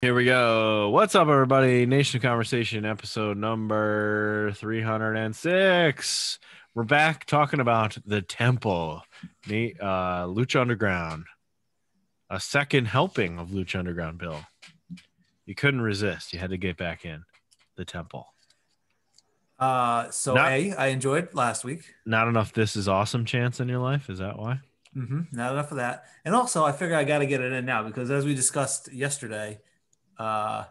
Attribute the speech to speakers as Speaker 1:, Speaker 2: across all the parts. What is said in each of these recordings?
Speaker 1: Here we go. What's up, everybody? Nation Conversation, episode number 306. We're back talking about the Temple, Lucha Underground, a second helping of Lucha Underground, Bill. You couldn't resist. You had to get back in the Temple. Not,
Speaker 2: I enjoyed last week.
Speaker 1: not enough This Is Awesome chance in your life? Is that why?
Speaker 2: Not enough of that. And also, I figure I got to get it in now because as we discussed yesterday, uh,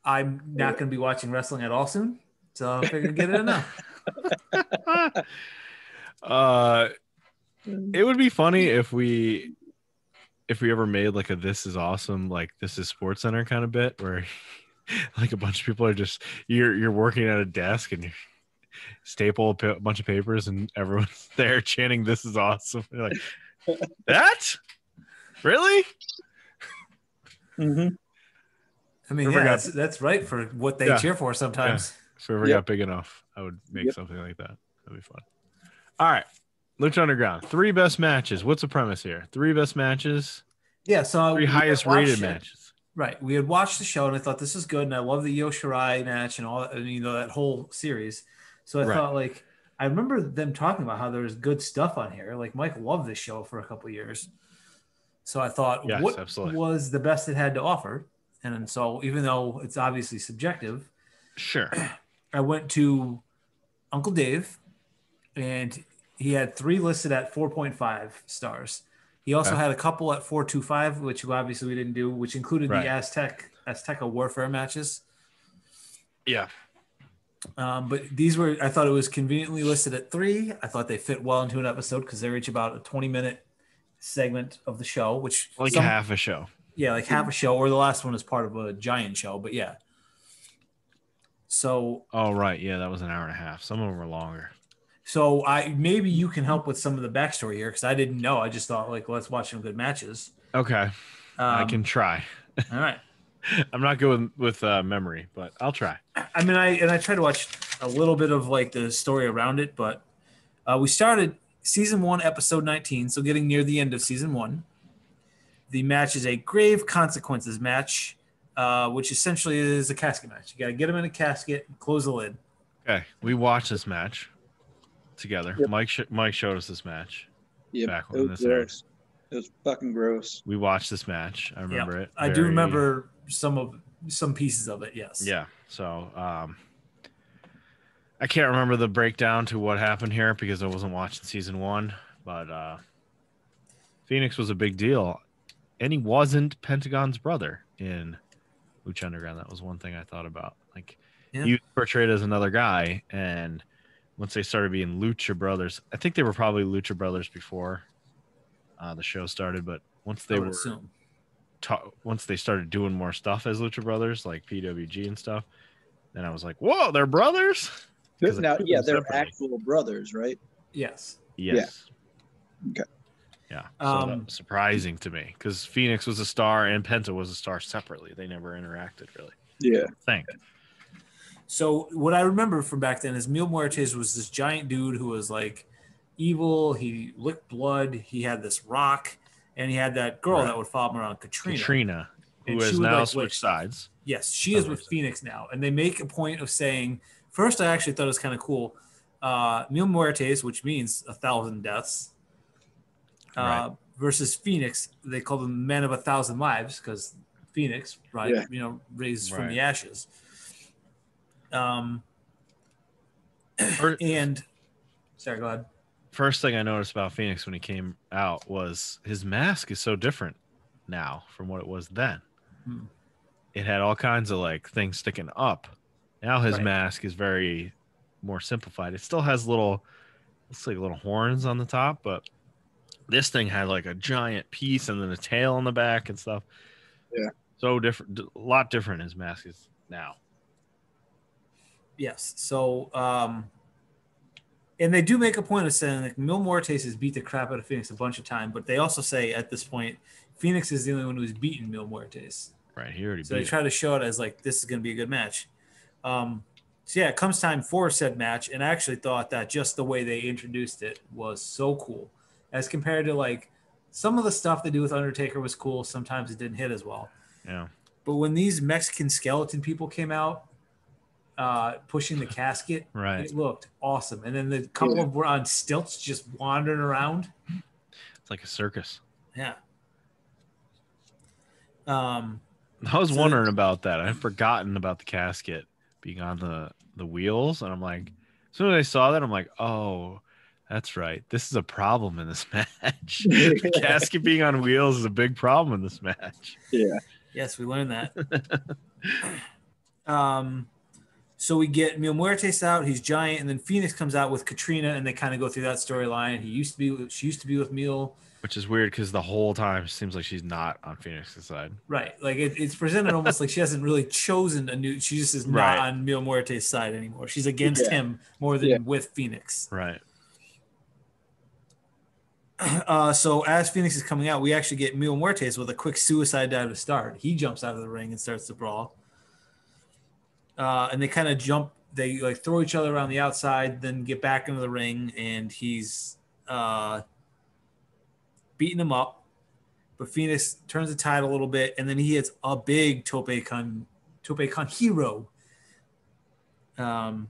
Speaker 2: I'm not going to be watching wrestling at all soon. So I figured get it in now.
Speaker 1: It would be funny if we ever made like a This Is Awesome, like This Is Sports Center kind of bit where like a bunch of people are just you're working at a desk and you staple a bunch of papers and everyone's there chanting This Is Awesome. You're like, that? Really?
Speaker 2: Mm-hmm. I mean, yeah, that's right for what they cheer for sometimes.
Speaker 1: Yeah. If we ever got big enough, I would make something like that. That'd be fun. All right. Lucha Underground. 3 best matches. What's the premise here? 3 best matches.
Speaker 2: Yeah, so
Speaker 1: 3 highest rated matches.
Speaker 2: Right. We had watched the show and I thought this is good, and I love the Io Shirai match and all that, that whole series. So I thought, like, I remember them talking about how there's good stuff on here. Like, Mike loved this show for a couple of years. So I thought, what was the best it had to offer? And so even though it's obviously subjective,
Speaker 1: sure,
Speaker 2: I went to Uncle Dave, and he had 3 listed at 4.5 stars. He also had a couple at 4.25, which obviously we didn't do, which included the Azteca Warfare matches.
Speaker 1: Yeah.
Speaker 2: But these were, I thought it was conveniently listed at 3. I thought they fit well into an episode because they're each about a 20-minute segment of the show, which
Speaker 1: half a show.
Speaker 2: Yeah, like half a show, or the last one is part of a giant show, but yeah. So.
Speaker 1: Oh, right. Yeah, that was an hour and a half. Some of them were longer.
Speaker 2: So maybe you can help with some of the backstory here because I didn't know. I just thought, like, let's watch some good matches.
Speaker 1: Okay. I can try.
Speaker 2: All right.
Speaker 1: I'm not good with memory, but I'll try.
Speaker 2: I mean, I tried to watch a little bit of like the story around it, but we started season 1, episode 19, so getting near the end of season 1. The match is a Grave Consequences match, which essentially is a casket match. You got to get him in a casket and close the lid.
Speaker 1: Okay, we watched this match together. Yep. Mike showed us this match.
Speaker 3: Yeah, it was gross. It was fucking gross.
Speaker 1: We watched this match. I remember it.
Speaker 2: I do remember some pieces of it. Yes.
Speaker 1: Yeah. So I can't remember the breakdown to what happened here because I wasn't watching season 1. But Phoenix was a big deal, and he wasn't Pentagon's brother in Lucha Underground. That was one thing I thought about. Like he was portrayed as another guy, and once they started being Lucha Brothers, I think they were probably Lucha Brothers before the show started, but once they once they started doing more stuff as Lucha Brothers, like PWG and stuff, then I was like, whoa, they're brothers?
Speaker 3: Now, they're actual brothers, right?
Speaker 2: Yes.
Speaker 3: Yeah. Okay.
Speaker 1: Yeah. So that was surprising to me because Phoenix was a star and Penta was a star separately. They never interacted really.
Speaker 3: Yeah.
Speaker 2: So what I remember from back then is Mil Muertes was this giant dude who was like evil. He licked blood. He had this rock, and he had that girl that would follow him around, Katrina,
Speaker 1: who has now switched sides.
Speaker 2: Yes, she is with Phoenix now, and they make a point of saying. First, I actually thought it was kind of cool. Mil Muertes, which means 1,000 deaths, versus Phoenix. They call them men of 1,000 lives because Phoenix, right? Yeah. Raised from the ashes. And sorry, go ahead.
Speaker 1: First thing I noticed about Phoenix when he came out was his mask is so different now from what it was then. It had all kinds of like things sticking up. Now his mask is very more simplified. It still has looks like little horns on the top, but this thing had like a giant piece and then a tail on the back and stuff.
Speaker 3: Yeah.
Speaker 1: So different, a lot different his mask is now.
Speaker 2: Yes. So, and they do make a point of saying like Mil Muertes has beat the crap out of Phoenix a bunch of times, but they also say at this point, Phoenix is the only one who's beaten Mil Muertes.
Speaker 1: Right. He already
Speaker 2: so they try to show it as like, this is going to be a good match. So yeah, it comes time for said match, and I actually thought that just the way they introduced it was so cool as compared to like some of the stuff they do with Undertaker was cool. Sometimes it didn't hit as well.
Speaker 1: Yeah.
Speaker 2: But when these Mexican skeleton people came out, pushing the casket,
Speaker 1: right,
Speaker 2: it looked awesome. And then the couple of were on stilts, just wandering around.
Speaker 1: It's like a circus.
Speaker 2: Yeah.
Speaker 1: I was wondering about that. I'd forgotten about the casket being on the wheels, and I'm like, as soon as I saw that, I'm like, oh, that's right. This is a problem in this match. The casket being on wheels is a big problem in this match.
Speaker 3: Yeah.
Speaker 2: Yes, we learned that. So we get Mil Muertes out. He's giant, and then Phoenix comes out with Katrina, and they kind of go through that storyline. She used to be with Mil,
Speaker 1: which is weird because the whole time it seems like she's not on Phoenix's side.
Speaker 2: Right, like it's presented almost like she hasn't really chosen a new. She just is not on Mil Muertes' side anymore. She's against him more than with Phoenix.
Speaker 1: Right.
Speaker 2: So as Phoenix is coming out, we actually get Mil Muertes with a quick suicide dive to start. He jumps out of the ring and starts to brawl. And they kind of jump. They like throw each other around the outside, then get back into the ring, and he's beating him up. But Phoenix turns the tide a little bit, and then he hits a big tope con hero.
Speaker 1: Right.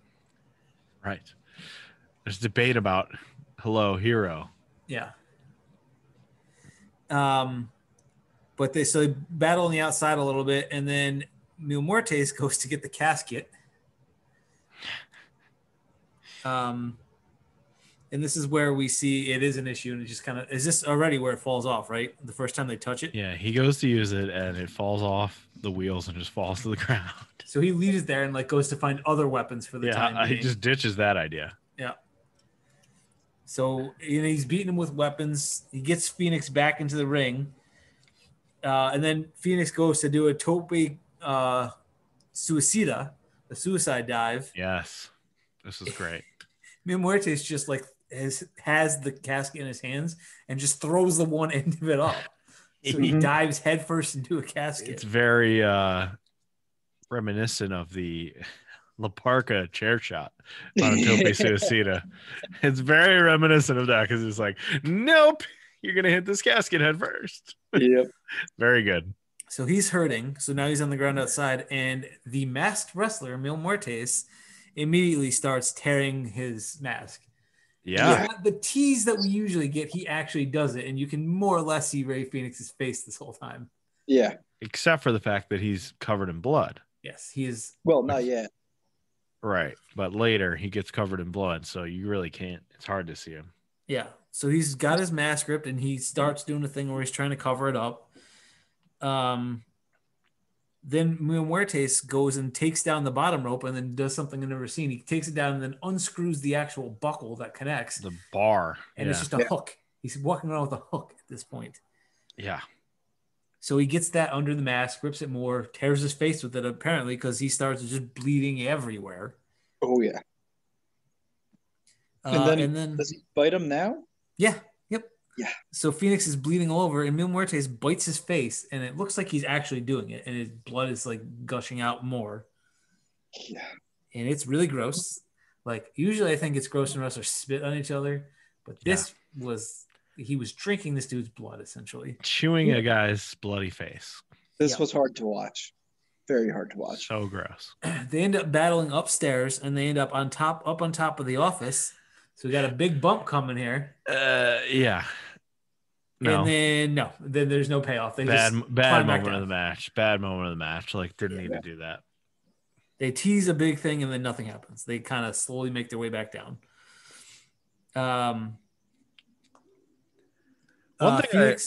Speaker 1: There's debate about hello hero.
Speaker 2: Yeah. But they battle on the outside a little bit, and then Mil Muertes goes to get the casket. And this is where we see it is an issue, and it just kind of is this already where it falls off, right? The first time they touch it.
Speaker 1: Yeah, he goes to use it, and it falls off the wheels and just falls to the ground.
Speaker 2: So he leaves it there and like goes to find other weapons for the time being.
Speaker 1: He just ditches that idea.
Speaker 2: Yeah. So he's beating him with weapons. He gets Phoenix back into the ring, and then Phoenix goes to do a tope suicida, a suicide dive.
Speaker 1: Yes, this is great.
Speaker 2: Mil Muertes just like has the casket in his hands and just throws the one end of it up. So he dives headfirst into a casket.
Speaker 1: It's very reminiscent of the La Parca chair shot on a tope suicida. It's very reminiscent of that because it's like, nope, you're going to hit this casket headfirst.
Speaker 3: Yep.
Speaker 1: Very good.
Speaker 2: So he's hurting. So now he's on the ground outside, and the masked wrestler, Mil Muertes, immediately starts tearing his mask.
Speaker 1: Yeah.
Speaker 2: The tease that we usually get, he actually does it, and you can more or less see Rey Fenix's face this whole time.
Speaker 3: Yeah.
Speaker 1: Except for the fact that he's covered in blood.
Speaker 2: Yes, he is.
Speaker 3: Well, not yet.
Speaker 1: Right. But later he gets covered in blood, so you really can't. It's hard to see him.
Speaker 2: Yeah. So he's got his mask ripped, and he starts doing a thing where he's trying to cover it up. Then Mil Muertes goes and takes down the bottom rope and then does something I've never seen. He takes it down and then unscrews the actual buckle that connects.
Speaker 1: The bar.
Speaker 2: And it's just a hook. He's walking around with a hook at this point.
Speaker 1: Yeah.
Speaker 2: So he gets that under the mask, rips it more, tears his face with it apparently because he starts just bleeding everywhere.
Speaker 3: Oh, yeah. And then does he bite him now?
Speaker 2: Yeah. Yep.
Speaker 3: Yeah.
Speaker 2: So Phoenix is bleeding all over, and Mil Muertes bites his face, and it looks like he's actually doing it, and his blood is like gushing out more.
Speaker 3: Yeah.
Speaker 2: And it's really gross. Like usually, I think it's gross when wrestlers spit on each other, but this he was drinking this dude's blood essentially,
Speaker 1: chewing a guy's bloody face.
Speaker 3: This was hard to watch. Very hard to watch.
Speaker 1: So gross.
Speaker 2: They end up battling upstairs, and they end up on top of the office. So we got a big bump coming here.
Speaker 1: Yeah. No.
Speaker 2: And then there's no payoff. They
Speaker 1: bad moment of the match. Bad moment of the match. Like didn't need to do that.
Speaker 2: They tease a big thing and then nothing happens. They kind of slowly make their way back down. Go ahead.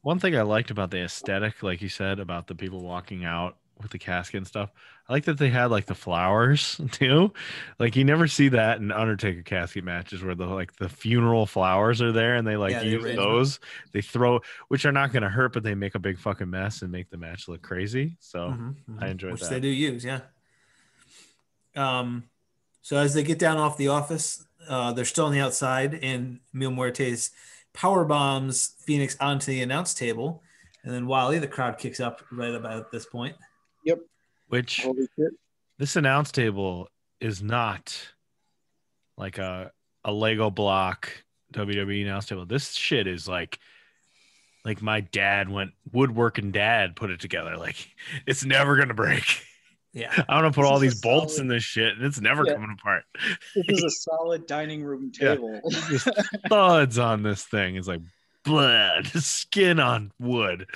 Speaker 1: One thing I liked about the aesthetic, like you said, about the people walking out with the casket and stuff, I like that they had like the flowers too. Like you never see that in Undertaker casket matches where the funeral flowers are there and they use those. They throw, which are not going to hurt, but they make a big fucking mess and make the match look crazy. So I enjoyed that.
Speaker 2: Which they do use, yeah. So as they get down off the office, they're still on the outside, and Mil Muertes power bombs Phoenix onto the announce table, and then Wally, the crowd kicks up right about this point.
Speaker 3: Yep.
Speaker 1: Which this announce table is not like a Lego block WWE announce table. This shit is like like my dad went woodworking dad put it together. Like it's never gonna break.
Speaker 2: Yeah.
Speaker 1: I'm gonna put all these bolts in this shit and it's never coming apart.
Speaker 3: This is a solid dining room table.
Speaker 1: Just thuds on this thing. It's like blood, skin on wood.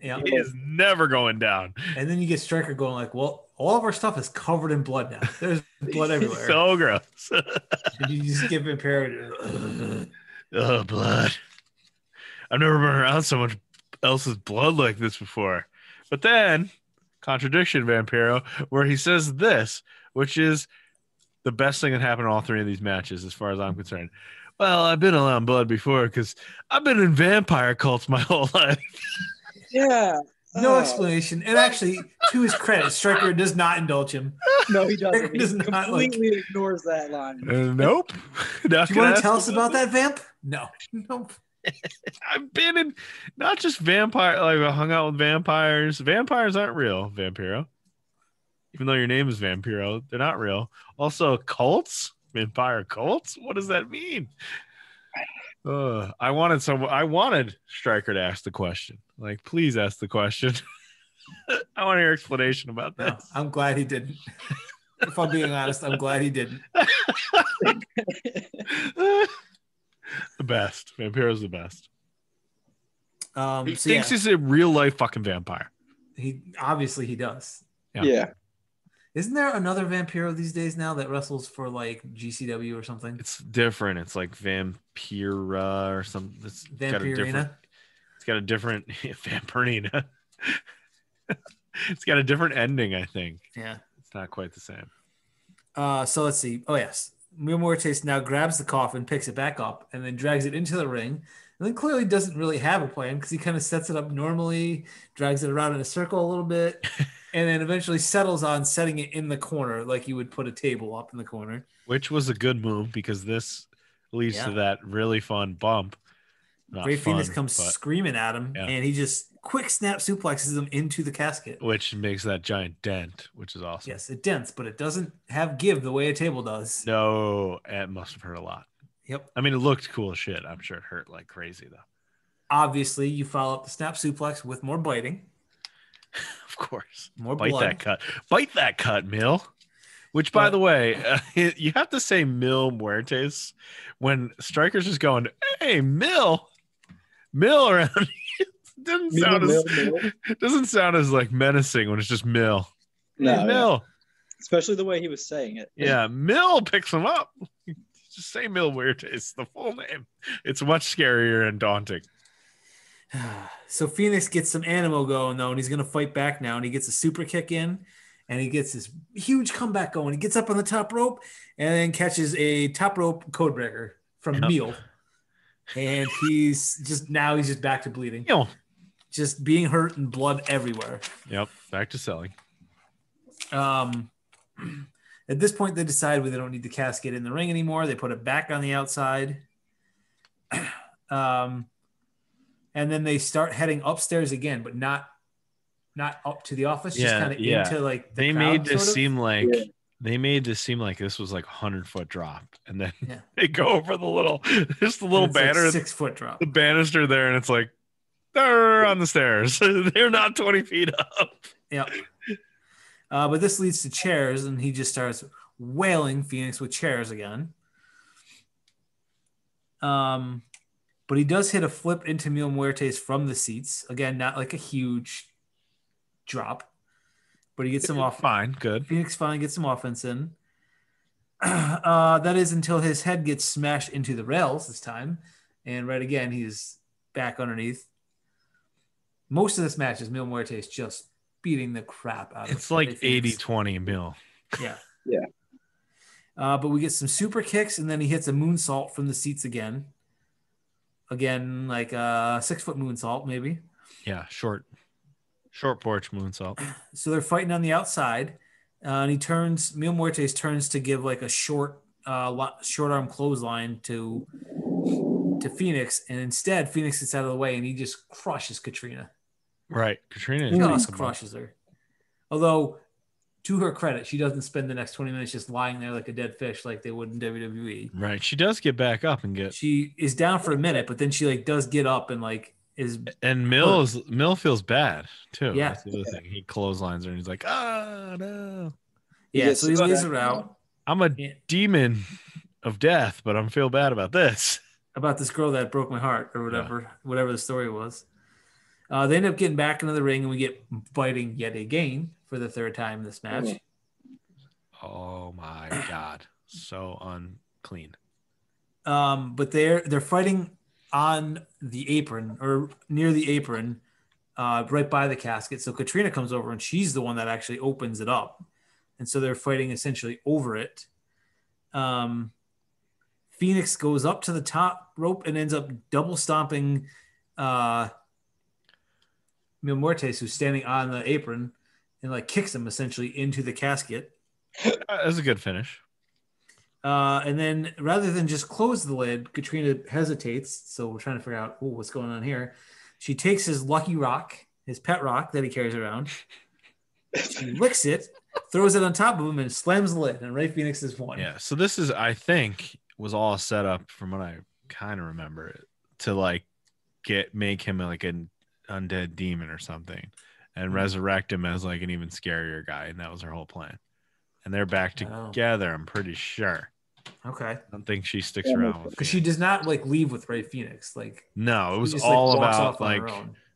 Speaker 2: Yeah.
Speaker 1: It is never going down.
Speaker 2: And then you get Stryker going like, well, all of our stuff is covered in blood now. There's blood everywhere.
Speaker 1: So gross.
Speaker 2: And you just give Vampiro.
Speaker 1: Oh, blood. I've never been around so much else's blood like this before. But then, contradiction, Vampiro, where he says this, which is the best thing that happened in all three of these matches, as far as I'm concerned. Well, I've been around blood before because I've been in vampire cults my whole life.
Speaker 3: Yeah.
Speaker 2: No explanation. And actually, to his credit, Stryker does not indulge him.
Speaker 3: No, he doesn't. He
Speaker 2: Does not,
Speaker 3: completely ignores that line.
Speaker 1: Nope.
Speaker 2: Do you want to tell us about that, Vamp? No. Nope.
Speaker 1: I've been in not just vampire, like I hung out with vampires. Vampires aren't real, Vampiro. Even though your name is Vampiro, they're not real. Also, cults, vampire cults. What does that mean? I wanted Stryker to ask the question. Like, please ask the question. I want to hear explanation about this.
Speaker 2: No, I'm glad he didn't. If I'm being honest, I'm glad he didn't.
Speaker 1: The best. Vampiro's the best. He
Speaker 2: So
Speaker 1: thinks he's a real life fucking vampire.
Speaker 2: He obviously he does.
Speaker 3: Yeah.
Speaker 2: Isn't there another Vampiro these days now that wrestles for like GCW or something?
Speaker 1: It's different. It's like Vampira or something.
Speaker 2: Vampirina.
Speaker 1: It's got a different Vampirina. It's got a different ending, I think.
Speaker 2: Yeah.
Speaker 1: It's not quite the same.
Speaker 2: So let's see. Oh yes. Mil Muertes now grabs the coffin, picks it back up, and then drags it into the ring. And then clearly doesn't really have a plan because he kind of sets it up normally, drags it around in a circle a little bit, and then eventually settles on setting it in the corner like you would put a table up in the corner.
Speaker 1: Which was a good move because this leads to that really fun bump.
Speaker 2: Rey Fenix comes screaming at him, and he just quick snap suplexes him into the casket.
Speaker 1: Which makes that giant dent, which is awesome.
Speaker 2: Yes, it dents, but it doesn't have give the way a table does.
Speaker 1: No, it must have hurt a lot.
Speaker 2: Yep.
Speaker 1: I mean, it looked cool as shit. I'm sure it hurt like crazy, though.
Speaker 2: Obviously, you follow up the snap suplex with more biting.
Speaker 1: Of course.
Speaker 2: More
Speaker 1: Bite
Speaker 2: blood.
Speaker 1: that cut. Bite that cut, Mil. Which, by the way, you have to say Mil Muertes when Stryker's just going, hey, Mil around here. Doesn't sound as like menacing when it's just Mil.
Speaker 3: No,
Speaker 1: hey, Mil.
Speaker 3: Yeah. Especially the way he was saying it.
Speaker 1: Yeah, Mil picks him up. Just say Mil Muertes, the full name. It's much scarier and daunting.
Speaker 2: So Phoenix gets some animo going though, and he's gonna fight back now, and he gets a super kick in, and he gets this huge comeback going. He gets up on the top rope and then catches a top rope codebreaker from Mil. And he's just back to bleeding. Just being hurt and blood everywhere.
Speaker 1: Yep, back to selling.
Speaker 2: At this point, they decide they don't need the casket in the ring anymore. They put it back on the outside. And then they start heading upstairs again, but not up to the office, just kind of into like the
Speaker 1: they
Speaker 2: crowd,
Speaker 1: made this seem like they made this seem like this was like a 100-foot drop, and then they go over the little banner,
Speaker 2: like 6-foot drop,
Speaker 1: the banister there, and it's like they're on the stairs. They're not 20 feet up.
Speaker 2: Yeah. But this leads to chairs, and he just starts wailing Phoenix with chairs again. But he does hit a flip into Mil Muertes from the seats. Again, not like a huge drop, but he gets some off.
Speaker 1: Fine, good.
Speaker 2: Phoenix finally gets some offense in. That is until his head gets smashed into the rails this time. And right again, he's back underneath. Most of this match is Mil Muertes just beating the crap out of it.
Speaker 1: It's like 80-20 Mil.
Speaker 2: Yeah.
Speaker 3: Yeah.
Speaker 2: But we get some super kicks, and then he hits a moonsault from the seats again. Again, like a 6-foot moonsault, maybe.
Speaker 1: Yeah, short porch moonsault.
Speaker 2: So they're fighting on the outside, and Mil Muertes turns to give like a short arm clothesline to Phoenix, and instead Phoenix gets out of the way, and he just crushes Katrina.
Speaker 1: Right, Katrina
Speaker 2: just crushes her. Although, to her credit, she doesn't spend the next 20 minutes just lying there like a dead fish like they would in WWE.
Speaker 1: Right. She does get back up and
Speaker 2: She is down for a minute, but then she like does get up and like
Speaker 1: and Mill feels bad too.
Speaker 2: Yeah.
Speaker 1: That's the other thing. He clotheslines her and he's like, no.
Speaker 2: Yeah, so he lays her out.
Speaker 1: I'm a demon of death, but I feel bad about this.
Speaker 2: About this girl that broke my heart or whatever the story was. They end up getting back into the ring and we get fighting yet again for the third time in this match.
Speaker 1: Oh my God. So unclean.
Speaker 2: But they're fighting on the apron or near the apron, right by the casket. So Katrina comes over and she's the one that actually opens it up. And so they're fighting essentially over it. Phoenix goes up to the top rope and ends up double stomping Mil Muertes, who's standing on the apron, and like kicks him essentially into the casket.
Speaker 1: That's a good finish.
Speaker 2: And then rather than just close the lid, Katrina hesitates. So we're trying to figure out what's going on here. She takes his lucky rock, his pet rock that he carries around. She licks it, throws it on top of him, and slams the lid. And Rey Fenix is won.
Speaker 1: Yeah. So this is, I think, was all set up from what I kind of remember it to like make him like an undead demon or something, and resurrect him as like an even scarier guy. And that was her whole plan. And they're back together. I'm pretty sure.
Speaker 2: Okay.
Speaker 1: I don't think she sticks around
Speaker 2: because she does not like leave with Rey Fenix. Like
Speaker 1: no, it was
Speaker 2: just,
Speaker 1: all
Speaker 2: like,
Speaker 1: about like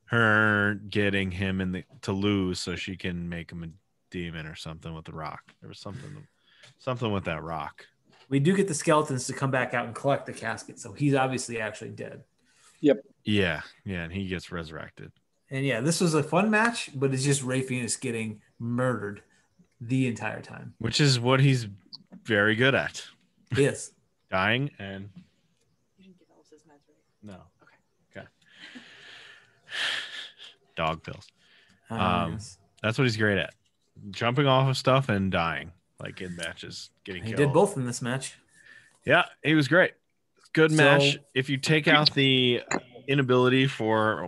Speaker 1: her getting him to lose so she can make him a demon or something with the rock. There was something with that rock.
Speaker 2: We do get the skeletons to come back out and collect the casket, so he's obviously actually dead.
Speaker 3: Yep.
Speaker 1: Yeah, and he gets resurrected.
Speaker 2: And yeah, this was a fun match, but it's just Rey Fenix getting murdered the entire time,
Speaker 1: which is what he's very good at.
Speaker 2: Yes.
Speaker 1: Dying and
Speaker 4: you didn't get all his meds, right?
Speaker 1: No. Okay. Dog pills.
Speaker 2: Yes.
Speaker 1: That's what he's great at. Jumping off of stuff and dying, like in matches, getting killed.
Speaker 2: He did both in this match.
Speaker 1: Yeah, he was great. Good match. If you take out the inability for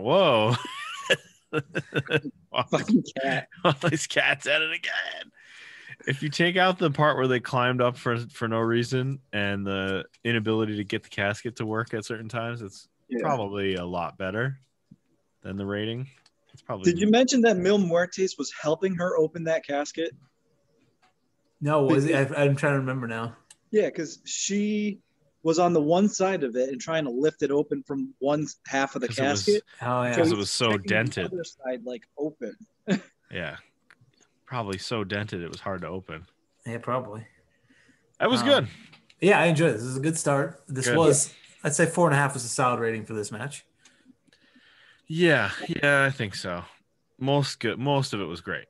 Speaker 3: fucking cat.
Speaker 1: All these cats at it again. If you take out the part where they climbed up for no reason and the inability to get the casket to work at certain times, it's probably a lot better than the rating. It's probably.
Speaker 3: Did you mention that Mil Muertes was helping her open that casket?
Speaker 2: No, was it? I'm trying to remember now.
Speaker 3: Yeah, because she was on the one side of it and trying to lift it open from one half of the casket.
Speaker 1: Because it was so dented.
Speaker 3: The other side, like, open.
Speaker 1: Yeah. Probably so dented it was hard to open.
Speaker 2: Yeah, probably.
Speaker 1: That was good.
Speaker 2: Yeah, I enjoyed it. This was a good start. I'd say 4.5 was a solid rating for this match.
Speaker 1: Yeah, I think so. Most of it was great.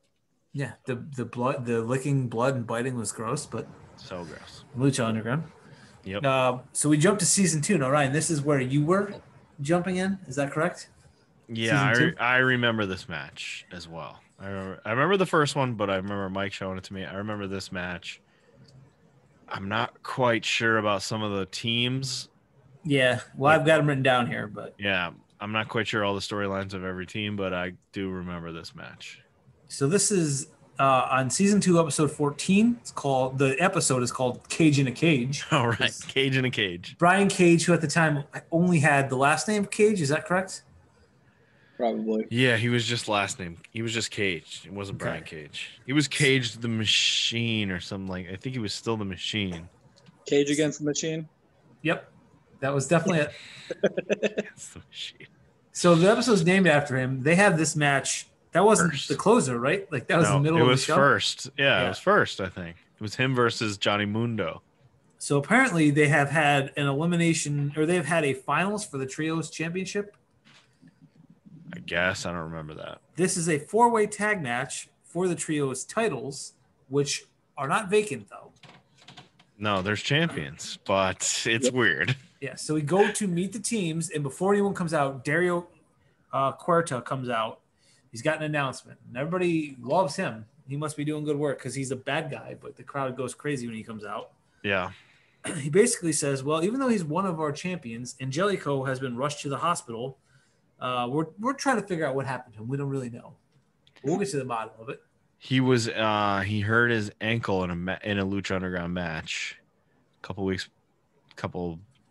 Speaker 2: Yeah, the licking blood and biting was gross, but
Speaker 1: so gross.
Speaker 2: Lucha Underground.
Speaker 1: Yep.
Speaker 2: So we jumped to season 2. Now, Ryan, this is where you were jumping in. Is that correct?
Speaker 1: Yeah, I remember this match as well. I remember the first one, but I remember Mike showing it to me. I remember this match. I'm not quite sure about some of the teams.
Speaker 2: Yeah, well, I've got them written down here, but
Speaker 1: yeah, I'm not quite sure all the storylines of every team, but I do remember this match.
Speaker 2: So this is on season 2, episode 14. The episode is called Cage in a Cage.
Speaker 1: All right, Cage in a Cage.
Speaker 2: Brian Cage, who at the time only had the last name Cage, is that correct?
Speaker 3: Probably.
Speaker 1: Yeah, he was just last name. He was just Cage. It wasn't Brian Cage. He was Cage the Machine or something like. I think he was still the Machine.
Speaker 3: Cage Against the Machine.
Speaker 2: Yep, that was definitely it.
Speaker 1: Against the Machine.
Speaker 2: So the episode's named after him. They had this match. That wasn't the closer, right? Like that was the middle of the show.
Speaker 1: It was first. Yeah, it was first. I think it was him versus Johnny Mundo.
Speaker 2: So apparently they have had an elimination, or they have had a finals for the Trios Championship.
Speaker 1: I guess I don't remember that.
Speaker 2: This is a 4-way tag match for the Trios titles, which are not vacant though.
Speaker 1: No, there's champions, but it's weird.
Speaker 2: Yeah, so we go to meet the teams, and before anyone comes out, Dario Cuerta comes out. He's got an announcement, and everybody loves him. He must be doing good work because he's a bad guy, but the crowd goes crazy when he comes out.
Speaker 1: Yeah.
Speaker 2: He basically says, well, even though he's one of our champions, Angelico has been rushed to the hospital. We're trying to figure out what happened to him. We don't really know. We'll get to the bottom of it.
Speaker 1: He was he hurt his ankle in a Lucha Underground match a couple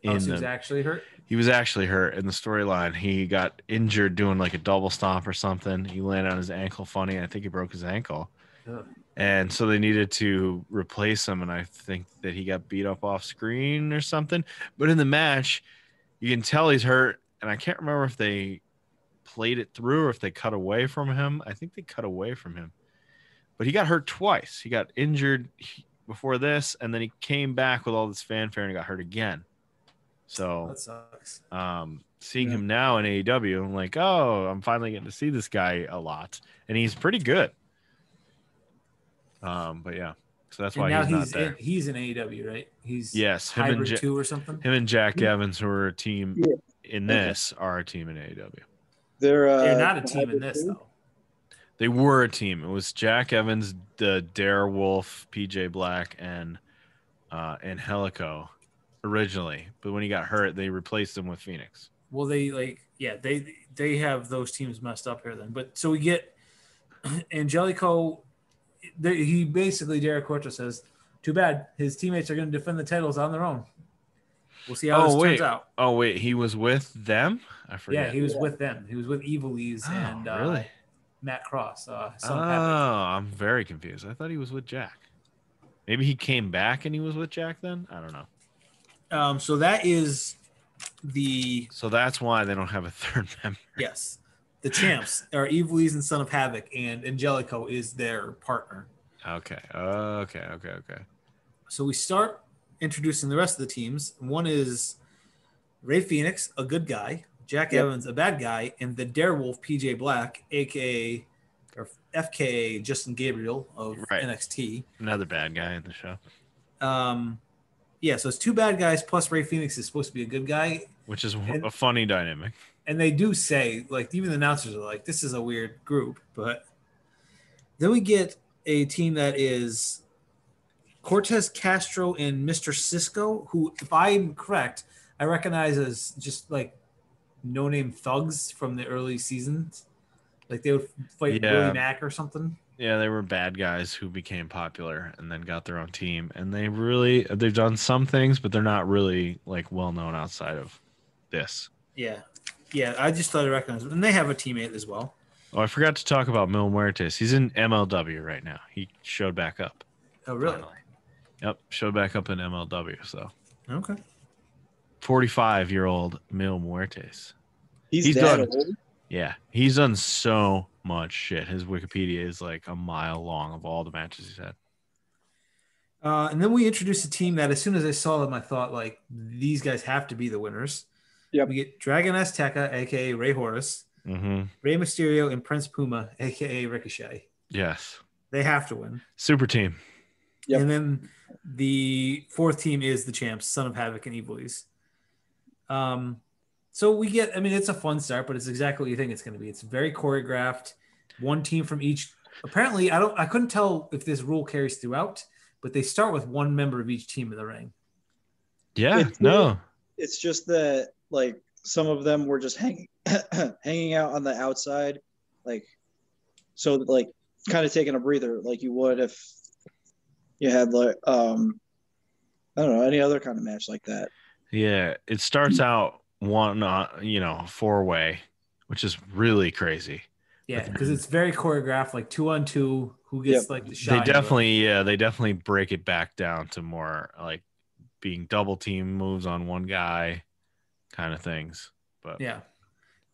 Speaker 1: in
Speaker 2: he was actually hurt?
Speaker 1: He was actually hurt in the storyline. He got injured doing like a double stomp or something. He landed on his ankle funny. I think he broke his ankle.
Speaker 2: Ugh.
Speaker 1: And so they needed to replace him. And I think that he got beat up off screen or something. But in the match, you can tell he's hurt. And I can't remember if they played it through or if they cut away from him. I think they cut away from him. But he got hurt twice. He got injured before this, and then he came back with all this fanfare and he got hurt again. So
Speaker 2: that sucks.
Speaker 1: Seeing him now in AEW, I'm like, oh, I'm finally getting to see this guy a lot, and he's pretty good. But yeah, so that's why he's not there.
Speaker 2: He's in AEW, right? He's
Speaker 1: him and
Speaker 2: 2 or something.
Speaker 1: Him and Jack Evans, who are a team in this, are a team in AEW.
Speaker 2: They're not a team in this though.
Speaker 1: They were a team. It was Jack Evans, the Dare Wolf, PJ Black, and Helico originally, but when he got hurt, they replaced him with Phoenix.
Speaker 2: Well, they have those teams messed up here then. But so we get Angelico. He basically, Derek Cortez says, "Too bad his teammates are going to defend the titles on their own. We'll see how this turns out." Oh
Speaker 1: wait, he was with them? I forget.
Speaker 2: Yeah, he was with them. He was with Evilise and
Speaker 1: really?
Speaker 2: Matt Cross.
Speaker 1: I'm very confused. I thought he was with Jack. Maybe he came back and he was with Jack then? I don't know.
Speaker 2: So that is
Speaker 1: So that's why they don't have a third member.
Speaker 2: Yes. The champs are Evilise and Son of Havoc, and Angelico is their partner.
Speaker 1: Okay.
Speaker 2: So we start introducing the rest of the teams. One is Ray Phoenix, a good guy, Jack Evans, a bad guy, and the Darewolf, PJ Black, aka or FKA Justin Gabriel of NXT.
Speaker 1: Another bad guy in the show.
Speaker 2: So it's 2 bad guys plus Ray Phoenix is supposed to be a good guy.
Speaker 1: Which is a funny dynamic.
Speaker 2: And they do say, like, even the announcers are like, this is a weird group. But then we get a team that is Cortez Castro and Mr. Cisco, who, if I'm correct, I recognize as just like no-name thugs from the early seasons. Like they would fight Willie Mack or something.
Speaker 1: Yeah, they were bad guys who became popular and then got their own team. And they've done some things, but they're not really like well-known outside of this.
Speaker 2: Yeah. Yeah, I just thought I recognized them. And they have a teammate as well.
Speaker 1: Oh, I forgot to talk about Mil Muertes. He's in MLW right now. He showed back up.
Speaker 2: Oh, really?
Speaker 1: Finally. Yep, showed back up in MLW. So,
Speaker 2: okay.
Speaker 1: 45-year-old Mil Muertes.
Speaker 3: He's done. Old?
Speaker 1: Yeah, he's done so much shit. His Wikipedia is like a mile long of all the matches he's had.
Speaker 2: And then we introduced a team that as soon as I saw them, I thought, like, these guys have to be the winners.
Speaker 3: Yep.
Speaker 2: We get Dragon Azteca, a.k.a. Ray Horace, Rey Mysterio, and Prince Puma, a.k.a. Ricochet.
Speaker 1: Yes.
Speaker 2: They have to win.
Speaker 1: Super team.
Speaker 2: Yep. And then the 4th team is the champs, Son of Havoc and Evilise. So we get, it's a fun start, but it's exactly what you think it's going to be. It's very choreographed. One team from each. Apparently, I couldn't tell if this rule carries throughout, but they start with 1 member of each team in the ring.
Speaker 1: Yeah,
Speaker 3: It's just that, like, some of them were just hanging out on the outside, like, so, like, kind of taking a breather, like you would if you had, like, I don't know, any other kind of match like that.
Speaker 1: Yeah, it starts out 4-way, which is really crazy.
Speaker 2: Yeah, because it's very choreographed, like 2-on-2. Who gets like the shot?
Speaker 1: They definitely break it back down to more like being double team moves on one guy, kind of things. But
Speaker 2: yeah,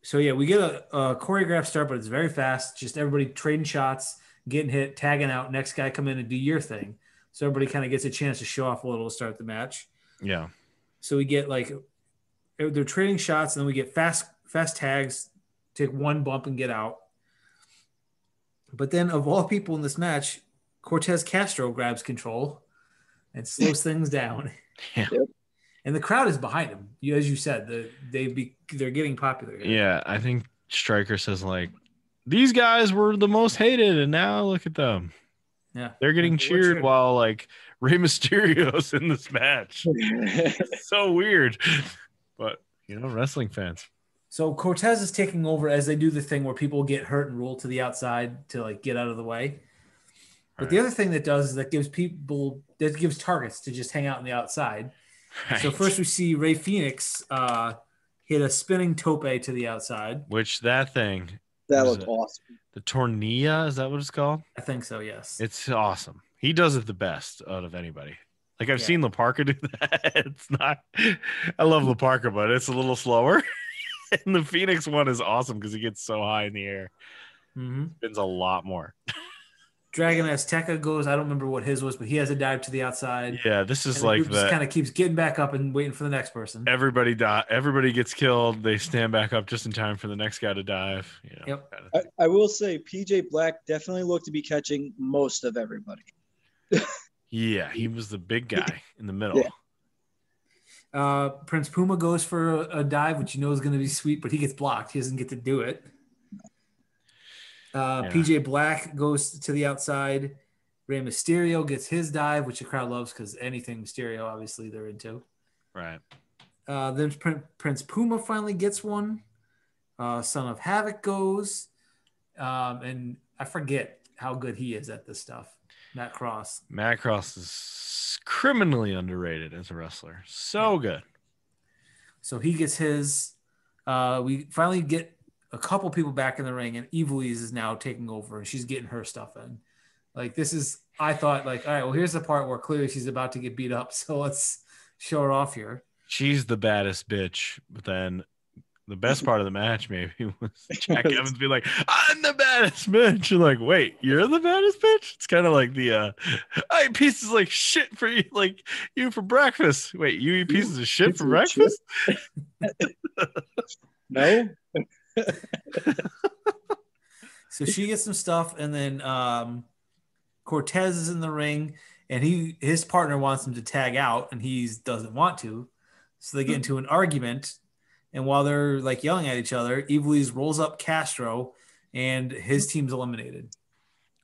Speaker 2: so yeah, we get a choreographed start, but it's very fast. Just everybody trading shots, getting hit, tagging out. Next guy come in and do your thing. So everybody kind of gets a chance to show off a little to start the match.
Speaker 1: Yeah.
Speaker 2: So we get like they're trading shots, and then we get fast tags, take 1 bump and get out. But then, of all people in this match, Cortez Castro grabs control and slows things down.
Speaker 1: Yeah.
Speaker 2: And the crowd is behind him. As you said, they're getting popular.
Speaker 1: Yeah, I think Stryker says, like, these guys were the most hated, and now look at them.
Speaker 2: Yeah.
Speaker 1: They're getting cheered while, like, Rey Mysterio's in this match. So weird. But, wrestling fans.
Speaker 2: So Cortez is taking over as they do the thing where people get hurt and roll to the outside to like get out of the way. But the other thing that does is that gives targets to just hang out on the outside.
Speaker 1: Right.
Speaker 2: So first we see Rey Fenix hit a spinning tope to the outside.
Speaker 1: Which that thing.
Speaker 3: That looked awesome.
Speaker 1: The Tornilla, is that what it's called?
Speaker 2: I think so, yes.
Speaker 1: It's awesome. He does it the best out of anybody. Like I've seen Laparca do that. It's not. I love Laparca, but it's a little slower. And the Phoenix one is awesome because he gets so high in the air. Spins a lot more.
Speaker 2: Dragon Azteca goes. I don't remember what his was, but he has a dive to the outside.
Speaker 1: Yeah, this is
Speaker 2: and
Speaker 1: like
Speaker 2: the just kind of keeps getting back up and waiting for the next person.
Speaker 1: Everybody gets killed. They stand back up just in time for the next guy to dive. You know,
Speaker 2: yep.
Speaker 3: Kind of I will say PJ Black definitely looked to be catching most of everybody.
Speaker 1: Yeah, he was the big guy in the middle.
Speaker 2: Yeah. Prince Puma goes for a dive, which you know is going to be sweet, but he gets blocked. He doesn't get to do it. PJ Black goes to the outside. Rey Mysterio gets his dive, which the crowd loves because anything Mysterio, obviously, they're into.
Speaker 1: Right.
Speaker 2: Then Prince Puma finally gets one. Son of Havoc goes. And I forget how good he is at this stuff. Matt Cross.
Speaker 1: Matt Cross is criminally underrated as a wrestler. So good. So
Speaker 2: he gets his. We finally get a couple people back in the ring, and Evilise is now taking over, and she's getting her stuff in. Like, this is, I thought, like, all right, well, here's the part where clearly she's about to get beat up, so let's show her off here.
Speaker 1: She's the baddest bitch, but then the best part of the match maybe was Jack Evans being like, I'm the baddest bitch. You're like, wait, you're the baddest bitch? It's kind of like the I eat pieces like shit for you, like you for breakfast. Wait, you eat pieces of shit for breakfast?
Speaker 3: No.
Speaker 2: So she gets some stuff, and then Cortez is in the ring, and his partner wants him to tag out, and he doesn't want to. So they get into an argument. And while they're like yelling at each other, Evilise rolls up Castro, and his team's eliminated.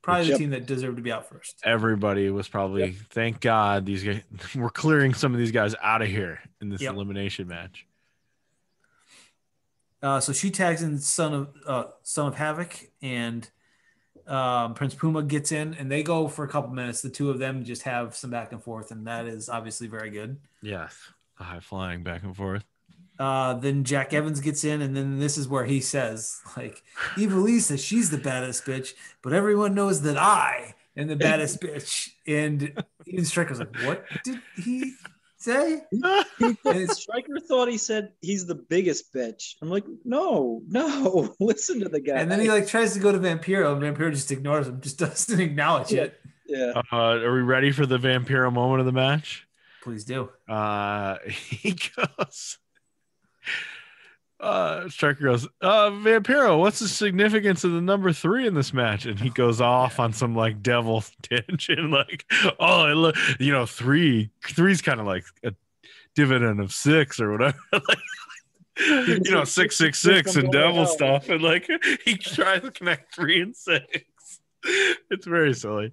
Speaker 2: Probably the team that deserved to be out first.
Speaker 1: Everybody was probably, thank God, these guys, we're clearing some of these guys out of here in this elimination match.
Speaker 2: So she tags in Son of Havoc, and Prince Puma gets in, and they go for a couple minutes. The two of them just have some back and forth, and that is obviously very good.
Speaker 1: Yes, the high flying back and forth.
Speaker 2: Then Jack Evans gets in, and then this is where he says, like, Evilise says she's the baddest bitch, but everyone knows that I am the baddest bitch. And even Striker's like, what did he say?
Speaker 3: And Striker thought he said he's the biggest bitch. I'm like, no, listen to the guy.
Speaker 2: And then he like tries to go to Vampiro, and Vampiro just ignores him, just doesn't acknowledge it.
Speaker 3: Yeah.
Speaker 1: Are we ready for the Vampiro moment of the match?
Speaker 2: Please do.
Speaker 1: He goes. Striker goes, Vampiro, what's the significance of the number 3 in this match? And he goes off on some like devil tangent, like, oh, you know, three's kind of like a dividend of 6 or whatever. Like, you know, 666 and devil stuff, and like he tries to connect 3 and 6. It's very silly.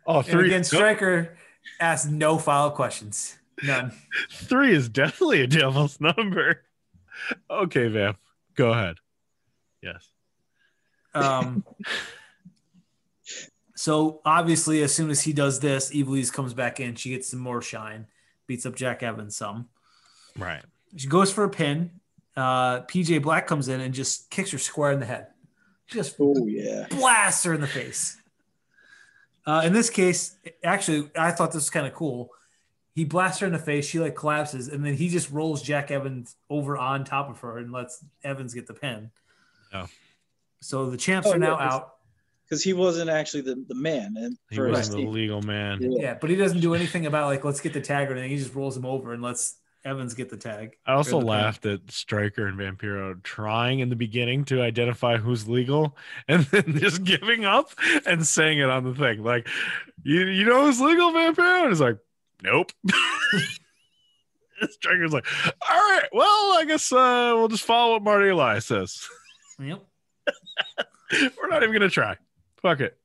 Speaker 1: Oh, 3
Speaker 2: and again, Striker asked no follow-up questions. None.
Speaker 1: 3 is definitely a devil's number. Okay, Vamp, go ahead. Yes.
Speaker 2: So obviously, as soon as he does this, Evilise comes back in. She gets some more shine, beats up Jack Evans some.
Speaker 1: Right.
Speaker 2: She goes for a pin. PJ Black comes in and just kicks her square in the head. Just blasts her in the face. In this case, actually, I thought this was kind of cool. He blasts her in the face. She like collapses, and then he just rolls Jack Evans over on top of her and lets Evans get the pin.
Speaker 1: Yeah.
Speaker 2: So the champs are now out.
Speaker 3: Because he wasn't actually the man. And
Speaker 1: he wasn't the legal man.
Speaker 2: Yeah, but he doesn't do anything about like, let's get the tag or anything. He just rolls him over and lets Evans get the tag.
Speaker 1: I also laughed at Striker and Vampiro trying in the beginning to identify who's legal and then just giving up and saying it on the thing. Like, you know who's legal, Vampiro? And it's like, nope. Striker's like, all right, well, I guess we'll just follow what Marty Elias says.
Speaker 2: Yep.
Speaker 1: We're not even going to try. Fuck it.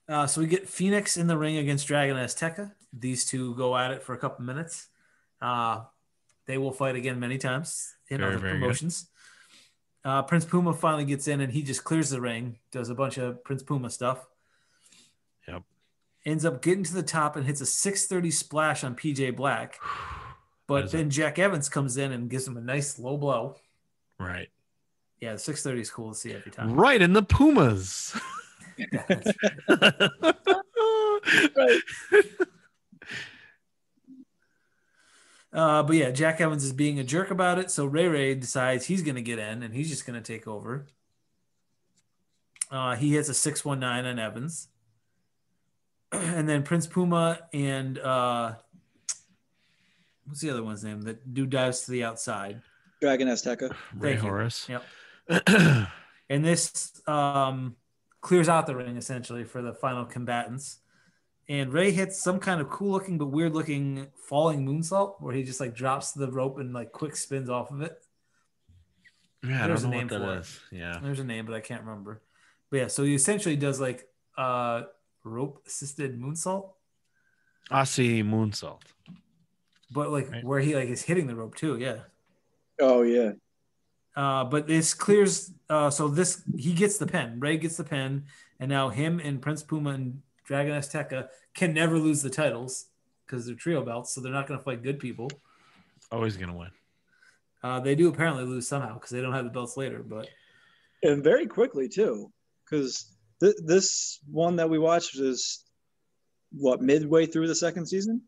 Speaker 2: So we get Phoenix in the ring against Dragon Azteca. These two go at it for a couple minutes. They will fight again many times in other promotions. Prince Puma finally gets in, and he just clears the ring, does a bunch of Prince Puma stuff.
Speaker 1: Yep.
Speaker 2: Ends up getting to the top and hits a 630 splash on PJ Black. But then Jack Evans comes in and gives him a nice low blow.
Speaker 1: Right.
Speaker 2: Yeah, the 630 is cool to see every time.
Speaker 1: Right in the Pumas.
Speaker 3: Right.
Speaker 2: But yeah, Jack Evans is being a jerk about it. So Ray decides he's going to get in and he's just going to take over. He hits a 619 on Evans. And then Prince Puma and what's the other one's name? That dude dives to the outside.
Speaker 3: Dragon Azteca.
Speaker 1: Ray Horace.
Speaker 2: Yep. And this clears out the ring essentially for the final combatants. And Ray hits some kind of cool looking but weird looking falling moonsault where he just like drops the rope and like quick spins off of it.
Speaker 1: Yeah,
Speaker 2: There's
Speaker 1: I don't know
Speaker 2: a name
Speaker 1: what that
Speaker 2: for
Speaker 1: is. Yeah.
Speaker 2: There's a name, but I can't remember. But yeah, so he essentially does like rope assisted moonsault.
Speaker 1: Aussie moonsault.
Speaker 2: But like
Speaker 1: right.
Speaker 2: where he like is hitting the rope too, yeah.
Speaker 3: Oh yeah.
Speaker 2: But this clears. So this he gets the pin. Ray gets the pin, and now him and Prince Puma and Dragon Azteca can never lose the titles because they're trio belts, so they're not going to fight good people.
Speaker 1: Always going to win.
Speaker 2: They do apparently lose somehow because they don't have the belts later. But
Speaker 3: and very quickly too, because this one that we watched is what midway through the second season.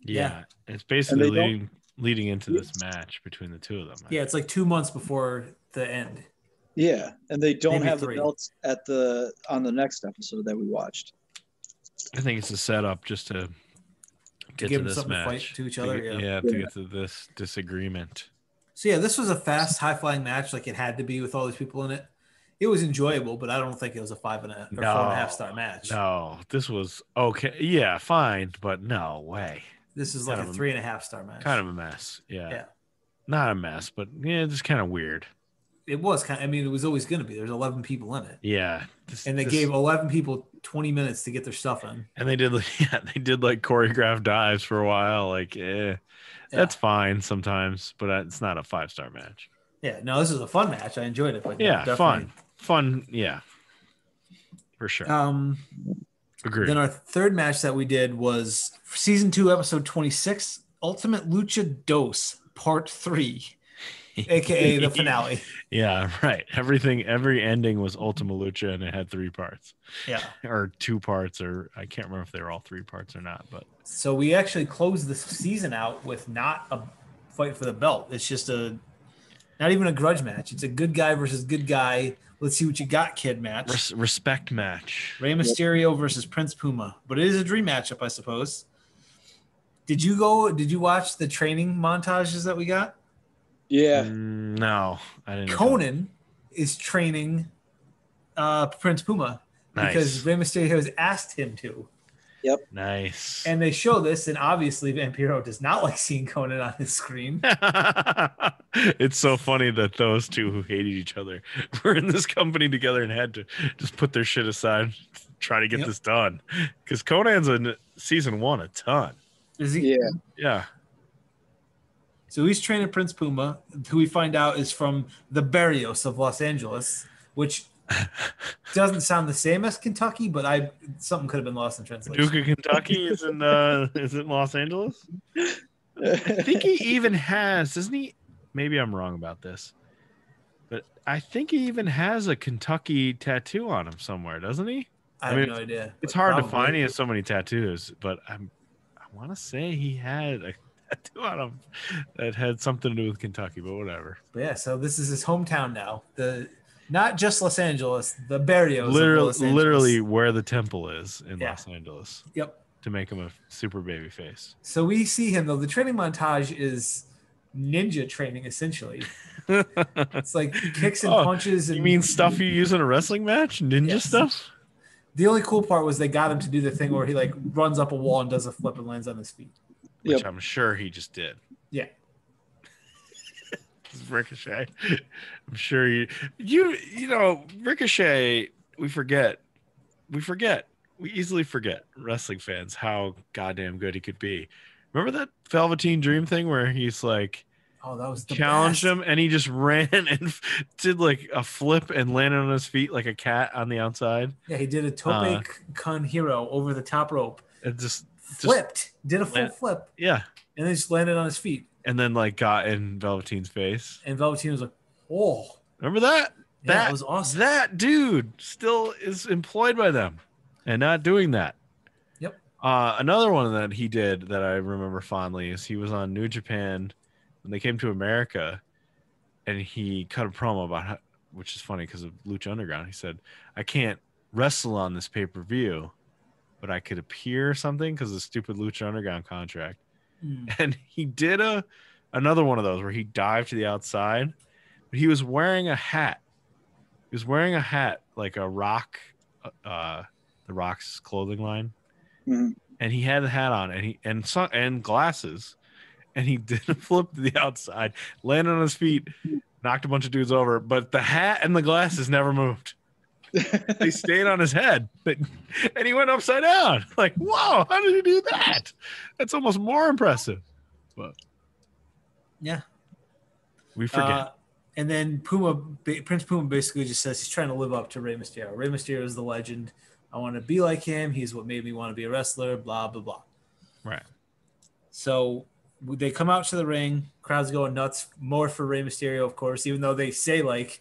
Speaker 1: Yeah. It's basically leading into this match between the two of them.
Speaker 2: Yeah, it's like 2 months before the end.
Speaker 3: Yeah, and they don't
Speaker 2: Maybe
Speaker 3: have
Speaker 2: 3.
Speaker 3: the belts on the next episode that we watched.
Speaker 1: I think it's a setup just to get to this match.
Speaker 2: To fight to each other.
Speaker 1: To get to this disagreement.
Speaker 2: So yeah, this was a fast, high-flying match, like it had to be with all these people in it. It was enjoyable, but I don't think it was a 4.5 star match.
Speaker 1: No, this was okay. Yeah, fine, but no way.
Speaker 2: This is like a 3.5 star match.
Speaker 1: Kind of a mess. Yeah. Not a mess, but yeah, just kind of weird.
Speaker 2: It was kind of, I mean, it was always going to be. There's 11 people in it.
Speaker 1: Yeah.
Speaker 2: And they gave 11 people 20 minutes to get their stuff in.
Speaker 1: And they did like choreographed dives for a while. Like, that's fine sometimes, but it's not a 5-star match.
Speaker 2: Yeah. No, this is a fun match. I enjoyed it. But
Speaker 1: yeah, fun. Yeah, for sure. Agreed.
Speaker 2: Then our third match that we did was season 2, episode 26, Ultimate Lucha Dos, part 3, aka the finale.
Speaker 1: Yeah, right. Every ending was Ultima Lucha, and it had 3 parts.
Speaker 2: Yeah,
Speaker 1: or 2 parts, or I can't remember if they were all 3 parts or not. But
Speaker 2: so we actually closed the season out with not a fight for the belt. It's just not even a grudge match. It's a good guy versus good guy. Let's see what you got, kid match.
Speaker 1: Respect match.
Speaker 2: Rey Mysterio versus Prince Puma. But it is a dream matchup, I suppose. Did you watch the training montages that we got?
Speaker 3: Yeah.
Speaker 1: No, I didn't.
Speaker 2: Conan is training Prince Puma because Rey Mysterio has asked him to.
Speaker 3: Yep.
Speaker 1: Nice.
Speaker 2: And they show this, and obviously Vampiro does not like seeing Conan on his screen.
Speaker 1: It's so funny that those two who hated each other were in this company together and had to just put their shit aside, try to get this done. Because Conan's in season 1 a ton.
Speaker 2: Is he?
Speaker 3: Yeah.
Speaker 1: Yeah.
Speaker 2: So he's training Prince Puma, who we find out is from the Barrios of Los Angeles, which doesn't sound the same as Kentucky, but something could have been lost in translation.
Speaker 1: Duke of Kentucky is in Los Angeles. I think he even has, doesn't he? Maybe I'm wrong about this, but I think he even has a Kentucky tattoo on him somewhere, doesn't he?
Speaker 2: I have no idea.
Speaker 1: It's hard to find. He has so many tattoos, but I want to say he had a tattoo on him that had something to do with Kentucky, but whatever.
Speaker 2: But yeah, so this is his hometown now. Not just Los Angeles, the Barrios.
Speaker 1: Literally where the temple is in Los Angeles.
Speaker 2: Yep.
Speaker 1: To make him a super baby face.
Speaker 2: So we see him though. The training montage is ninja training essentially. It's like kicks and punches. And
Speaker 1: you mean stuff you use in a wrestling match? Ninja stuff?
Speaker 2: The only cool part was they got him to do the thing where he like runs up a wall and does a flip and lands on his feet.
Speaker 1: Which I'm sure he just did.
Speaker 2: Yeah.
Speaker 1: Ricochet. I'm sure you know, Ricochet, we easily forget, wrestling fans, how goddamn good he could be. Remember that Velveteen Dream thing where he's like,
Speaker 2: oh, that was the
Speaker 1: challenged
Speaker 2: best.
Speaker 1: him and he just ran and did like a flip and landed on his feet like a cat on the outside.
Speaker 2: Yeah, he did a tope con hero over the top rope.
Speaker 1: And just
Speaker 2: flipped, did a full flip.
Speaker 1: Yeah.
Speaker 2: And then just landed on his feet.
Speaker 1: And then like got in Velveteen's face.
Speaker 2: And Velveteen was like, oh.
Speaker 1: Remember that?
Speaker 2: Yeah, that was awesome.
Speaker 1: That dude still is employed by them and not doing that.
Speaker 2: Yep.
Speaker 1: Another one that he did that I remember fondly is he was on New Japan when they came to America, and he cut a promo about which is funny because of Lucha Underground. He said, I can't wrestle on this pay-per-view, but I could appear or something because of the stupid Lucha Underground contract. And he did another one of those where he dived to the outside, but he was wearing a hat. He was wearing a hat like a Rock, the Rock's clothing line, and he had the hat on, and glasses, and he did a flip to the outside, landed on his feet, knocked a bunch of dudes over, but the hat and the glasses never moved. They stayed on his head, and he went upside down. Like, whoa, how did he do that? That's almost more impressive. But
Speaker 2: yeah,
Speaker 1: we forget.
Speaker 2: And then Prince Puma basically just says he's trying to live up to Rey Mysterio. Rey Mysterio is the legend. I want to be like him. He's what made me want to be a wrestler, blah, blah, blah.
Speaker 1: Right.
Speaker 2: So they come out to the ring. Crowd's going nuts. More for Rey Mysterio, of course, even though they say, like,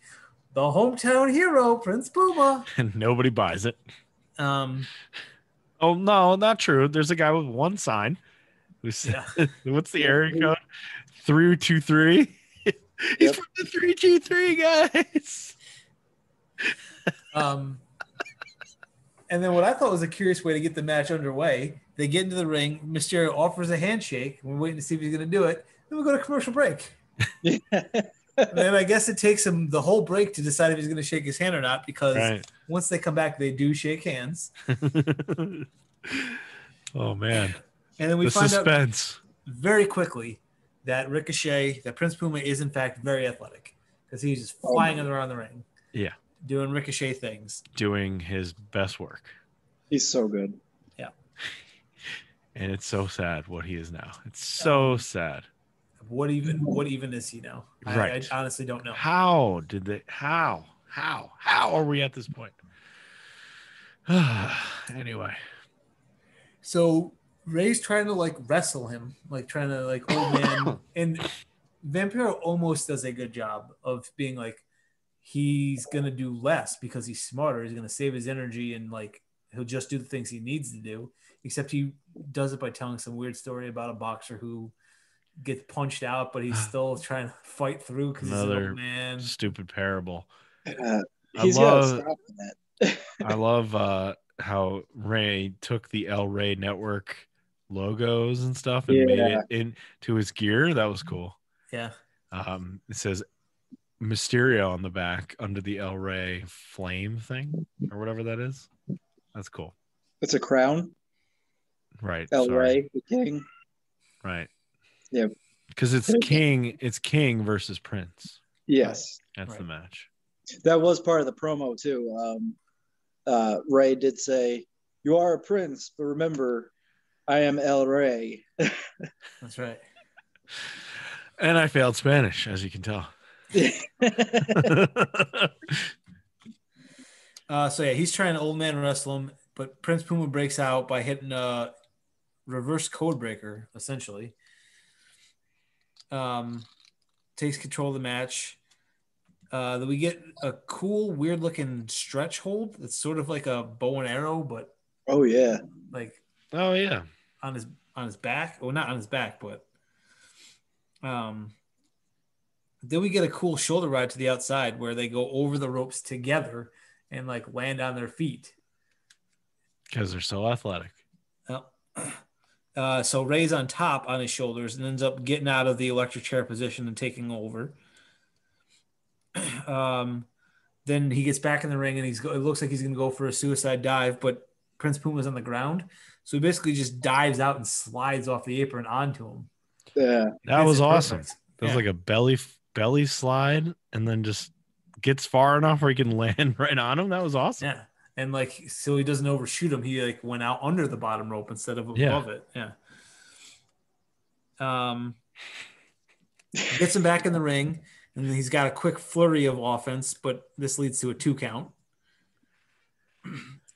Speaker 2: the hometown hero, Prince Puma.
Speaker 1: And nobody buys it.
Speaker 2: Oh,
Speaker 1: no, not true. There's a guy with one sign. Who said, what's the area code? 323. He's from the 323, guys.
Speaker 2: And then what I thought was a curious way to get the match underway, they get into the ring. Mysterio offers a handshake. We're waiting to see if he's going to do it. Then we go to commercial break. And then I guess it takes him the whole break to decide if he's going to shake his hand or not, because once they come back, they do shake hands.
Speaker 1: Oh, man.
Speaker 2: And then we find
Speaker 1: suspense.
Speaker 2: Out very quickly that Prince Puma is, in fact, very athletic, because he's just flying around the ring.
Speaker 1: Yeah.
Speaker 2: Doing Ricochet things.
Speaker 1: Doing his best work.
Speaker 3: He's so good.
Speaker 2: Yeah.
Speaker 1: And it's so sad what he is now. It's so sad.
Speaker 2: What even is he now?
Speaker 1: Right.
Speaker 2: I honestly don't know.
Speaker 1: How are we at this point? Anyway.
Speaker 2: So Ray's trying to like wrestle him, like trying to like old man, and Vampiro almost does a good job of being like, he's gonna do less because he's smarter. He's gonna save his energy and like he'll just do the things he needs to do. Except he does it by telling some weird story about a boxer who gets punched out, but he's still trying to fight through because he's an old man.
Speaker 1: Stupid parable.
Speaker 3: He's got to stop that.
Speaker 1: I love how Ray took the El Rey Network logos and stuff and made it into his gear. That was cool.
Speaker 2: Yeah.
Speaker 1: It says Mysterio on the back under the El Rey flame thing or whatever that is. That's cool.
Speaker 3: It's a crown.
Speaker 1: Right.
Speaker 3: El Rey, the king.
Speaker 1: Right.
Speaker 3: Yeah.
Speaker 1: Because it's King versus Prince.
Speaker 3: Yes.
Speaker 1: That's the match.
Speaker 3: That was part of the promo too. Ray did say, "You are a prince, but remember, I am El Rey."
Speaker 2: That's right.
Speaker 1: And I failed Spanish, as you can tell.
Speaker 2: So yeah, he's trying to old man wrestle him, but Prince Puma breaks out by hitting a reverse code breaker, essentially. Takes control of the match. Then we get a cool, weird looking stretch hold. It's sort of like a bow and arrow, but on his back. Well, not on his back, but then we get a cool shoulder ride to the outside where they go over the ropes together and like land on their feet
Speaker 1: because they're so athletic.
Speaker 2: So Ray's on top on his shoulders and ends up getting out of the electric chair position and taking over. Then he gets back in the ring and it looks like he's going to go for a suicide dive, but Prince Puma's on the ground. So he basically just dives out and slides off the apron onto him.
Speaker 3: Yeah.
Speaker 1: That was awesome. That was like a belly slide and then just gets far enough where he can land right on him. That was awesome.
Speaker 2: Yeah. And like, so he doesn't overshoot him. He like went out under the bottom rope instead of above it. Yeah. Gets him back in the ring, and then he's got a quick flurry of offense, but this leads to a 2 count.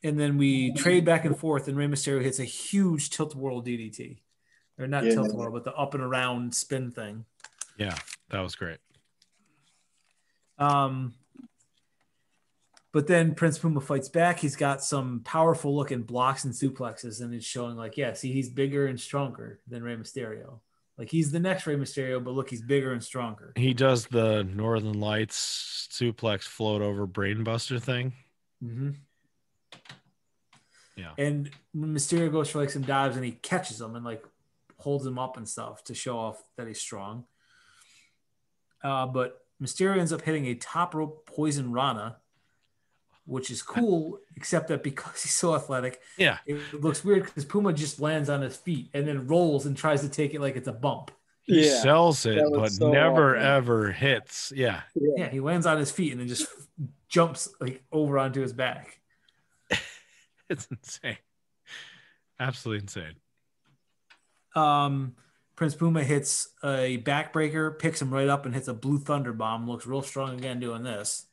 Speaker 2: And then we trade back and forth, and Rey Mysterio hits a huge tilt-a-whirl DDT. Or not tilt-a-whirl, but the up and around spin thing.
Speaker 1: Yeah, that was great.
Speaker 2: But then Prince Puma fights back. He's got some powerful looking blocks and suplexes, and it's showing like, yeah, see, he's bigger and stronger than Rey Mysterio. Like, he's the next Rey Mysterio, but look, he's bigger and stronger.
Speaker 1: He does the Northern Lights suplex float over brainbuster thing.
Speaker 2: Mm-hmm.
Speaker 1: Yeah.
Speaker 2: And Mysterio goes for like some dives, and he catches him and like holds him up and stuff to show off that he's strong. But Mysterio ends up hitting a top rope poison Rana, which is cool, except that because he's so athletic,
Speaker 1: yeah,
Speaker 2: it looks weird because Puma just lands on his feet and then rolls and tries to take it like it's a bump.
Speaker 1: He sells it, but so never ever hits. Yeah.
Speaker 2: Yeah, he lands on his feet and then just jumps like over onto his back.
Speaker 1: It's insane. Absolutely insane.
Speaker 2: Prince Puma hits a backbreaker, picks him right up, and hits a blue thunder bomb. Looks real strong again doing this.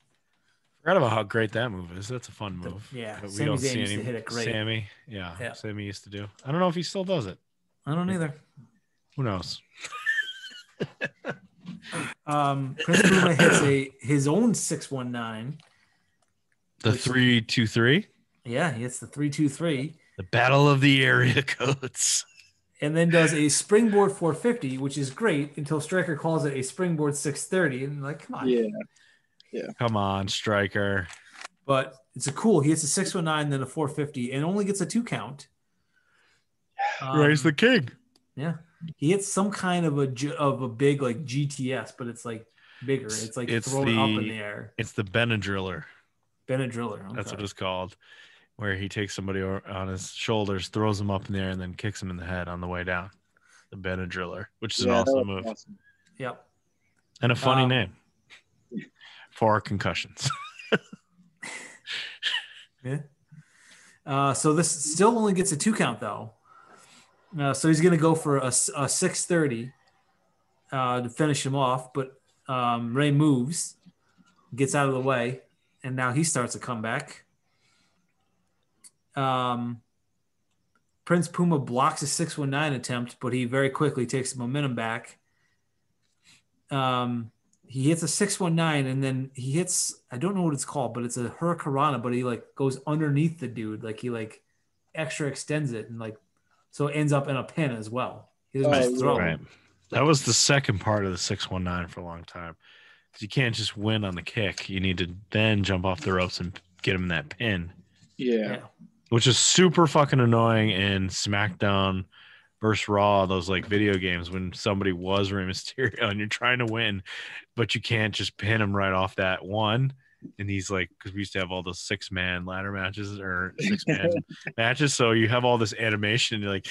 Speaker 1: Forgot about how great that move is. That's a fun move.
Speaker 2: Yeah,
Speaker 1: but we
Speaker 2: Sami
Speaker 1: don't
Speaker 2: Zayn
Speaker 1: see
Speaker 2: used
Speaker 1: any.
Speaker 2: to hit it great.
Speaker 1: Sammy, yeah, Sammy used to do. I don't know if he still does it.
Speaker 2: I don't either.
Speaker 1: Who knows?
Speaker 2: Prince Puma hits his own 619.
Speaker 1: The 3-2-3.
Speaker 2: Yeah, he hits the 3-2-3.
Speaker 1: The battle of the area codes.
Speaker 2: And then does a springboard 450, which is great until Stryker calls it a springboard 630. And like, come on.
Speaker 3: Yeah.
Speaker 1: Come on, Stryker.
Speaker 2: But it's a cool. He hits a 619, then a 450, and only gets a 2 count.
Speaker 1: Raise the king.
Speaker 2: Yeah. He hits some kind of a big like GTS, but it's like bigger. It's like thrown up in the air.
Speaker 1: It's the Benadryller.
Speaker 2: Benadryller. Okay.
Speaker 1: That's what it's called. Where he takes somebody on his shoulders, throws them up in the air, and then kicks him in the head on the way down. The Benadryller, which is an awesome move.
Speaker 3: Awesome.
Speaker 2: Yep.
Speaker 1: And a funny name for concussions.
Speaker 2: Yeah. So this still only gets a 2 count though. So he's going to go for a 630 to finish him off, but Rey moves, gets out of the way, and now he starts a comeback. Prince Puma blocks a 619 attempt, but he very quickly takes the momentum back. He hits a 619, and then he hits, I don't know what it's called, but it's a Hurricanrana, but he like goes underneath the dude. Like he like extra extends it, and like, so it ends up in a pin as well. He doesn't just throw
Speaker 1: right. That was the second part of the 619 for a long time. Because you can't just win on the kick. You need to then jump off the ropes and get him that pin.
Speaker 3: Yeah.
Speaker 1: Which is super fucking annoying in SmackDown versus Raw, those like video games when somebody was Rey Mysterio and you're trying to win, but you can't just pin him right off that one. And he's like, because we used to have all those 6-man ladder matches or 6-man matches. So you have all this animation. And you're like,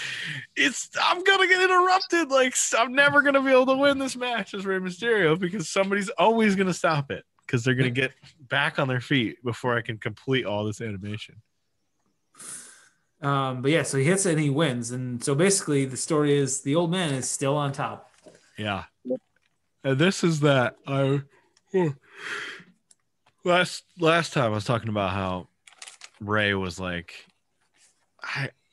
Speaker 1: I'm going to get interrupted. Like, I'm never going to be able to win this match as Rey Mysterio because somebody's always going to stop it because they're going to get back on their feet before I can complete all this animation.
Speaker 2: But yeah, so he hits it and he wins. And so basically the story is the old man is still on top.
Speaker 1: Yeah. And this is that last time I was talking about how Rey was like,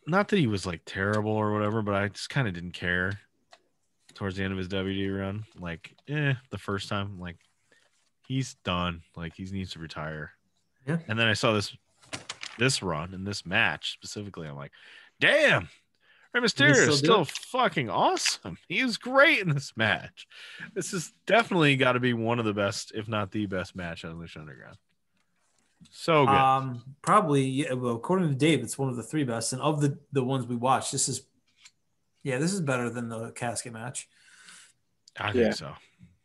Speaker 1: not that he was like terrible or whatever, but I just kind of didn't care towards the end of his WWE run. Like, the first time, like, he's done. Like, he needs to retire.
Speaker 2: Yeah.
Speaker 1: And then I saw this run and this match specifically. I'm like, damn, Rey Mysterio is still fucking awesome. He was great in this match. This is definitely got to be one of the best, if not the best match on Lucha Underground. So good.
Speaker 2: Probably, yeah, well, according to Dave, it's one of the 3 best. And of the ones we watched, this is better than the casket match.
Speaker 1: I think so.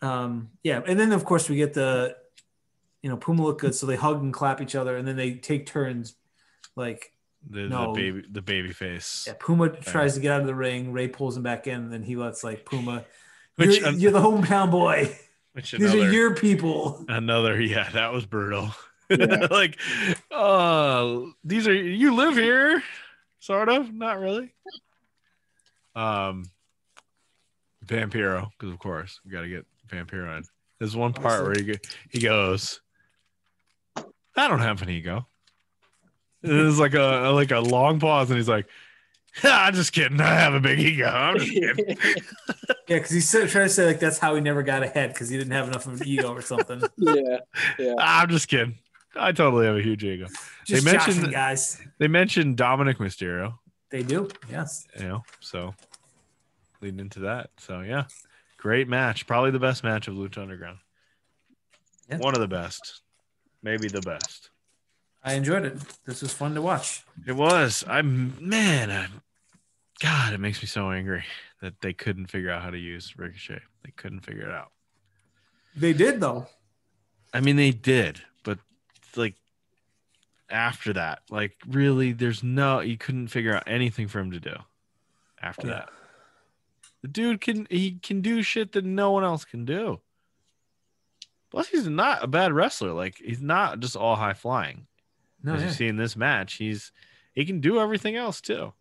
Speaker 2: Yeah. And then of course we get Puma look good. So they hug and clap each other and then they take turns like,
Speaker 1: the baby face.
Speaker 2: Yeah, Puma tries to get out of the ring. Rey pulls him back in, and then he lets like Puma. You're the hometown boy. These are your people.
Speaker 1: That was brutal. Yeah. Like, these are you live here, sort of, not really. Vampiro, because of course we got to get Vampiro in. There's one part where he goes, "I don't have an ego." It was like a long pause, and he's like, I'm just kidding. I have a big ego. I'm just kidding.
Speaker 2: Yeah, because he's trying to say like that's how he never got ahead because he didn't have enough of an ego or something.
Speaker 3: Yeah.
Speaker 1: I'm just kidding. I totally have a huge ego.
Speaker 2: Just joshing, guys.
Speaker 1: They mentioned Dominic Mysterio.
Speaker 2: They do, yes.
Speaker 1: So leading into that. So yeah, great match. Probably the best match of Lucha Underground. Yeah. One of the best, maybe the best.
Speaker 2: I enjoyed it. This was fun to watch.
Speaker 1: It was. God, it makes me so angry that they couldn't figure out how to use Ricochet. They couldn't figure it out.
Speaker 2: They did though.
Speaker 1: I mean, they did, but like after that, like really, you couldn't figure out anything for him to do after that. The dude can do shit that no one else can do. Plus, he's not a bad wrestler. Like, he's not just all high flying. No, as you see in this match, he can do everything else too.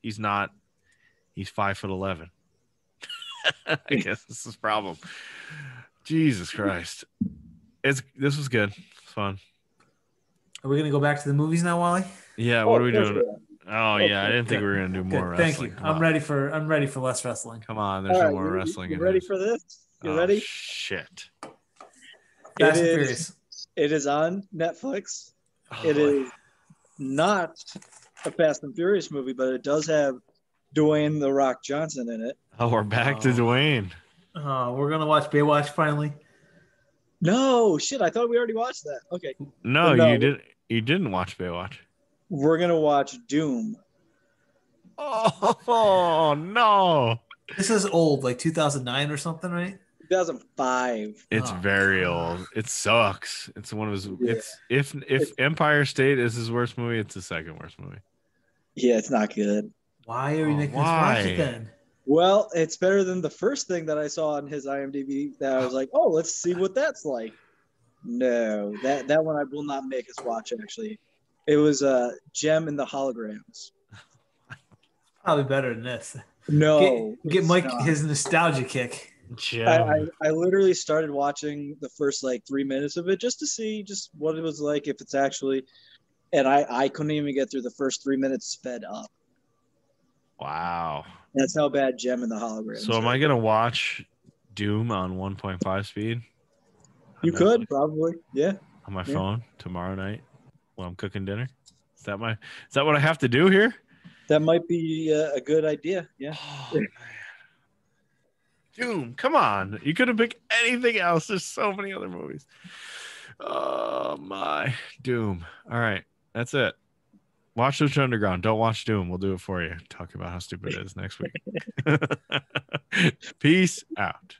Speaker 1: He's 5'11". I guess this is his problem. Jesus Christ. This was good. It's fun.
Speaker 2: Are we gonna go back to the movies now, Wally?
Speaker 1: Yeah, what are we doing? Oh yeah, I didn't think we were gonna do more wrestling.
Speaker 2: Thank you. I'm ready for less wrestling.
Speaker 1: Come on, there's no more wrestling.
Speaker 3: You ready for this? You ready?
Speaker 1: Shit.
Speaker 3: It is on Netflix. It is not a Fast and Furious movie, but it does have Dwayne "The Rock" Johnson in it.
Speaker 1: Oh, we're back to Dwayne.
Speaker 2: We're gonna watch Baywatch finally.
Speaker 3: No, shit! I thought we already watched that. Okay.
Speaker 1: No, you didn't. You didn't watch Baywatch.
Speaker 3: We're gonna watch Doom.
Speaker 1: Oh no!
Speaker 2: This is old, like 2009 or something, right?
Speaker 3: 2005.
Speaker 1: It's very old. It sucks. It's one of his. Yeah. If Empire State is his worst movie, it's his second worst movie.
Speaker 3: Yeah, it's not good.
Speaker 2: Why are you making us watch it then?
Speaker 3: Well, it's better than the first thing that I saw on his IMDb. That I was like, oh, let's see what that's like. No, that one I will not make us watch. Actually, it was Gem and the Holograms.
Speaker 2: Probably better than this.
Speaker 3: No,
Speaker 2: get Mike his nostalgia kick.
Speaker 3: I literally started watching the first like 3 minutes of it just to see just what it was like if it's actually, and I couldn't even get through the first 3 minutes sped up.
Speaker 1: Wow,
Speaker 3: that's how bad Gem and the Holograms.
Speaker 1: So am I gonna watch Doom on 1.5 speed?
Speaker 3: You could probably, yeah,
Speaker 1: on my phone tomorrow night while I'm cooking dinner. Is that what I have to do here?
Speaker 3: That might be a good idea. Yeah.
Speaker 1: Oh, Doom, come on. You could have picked anything else. There's so many other movies. Oh, my. Doom. All right. That's it. Watch Lucha Underground. Don't watch Doom. We'll do it for you. Talk about how stupid it is next week. Peace out.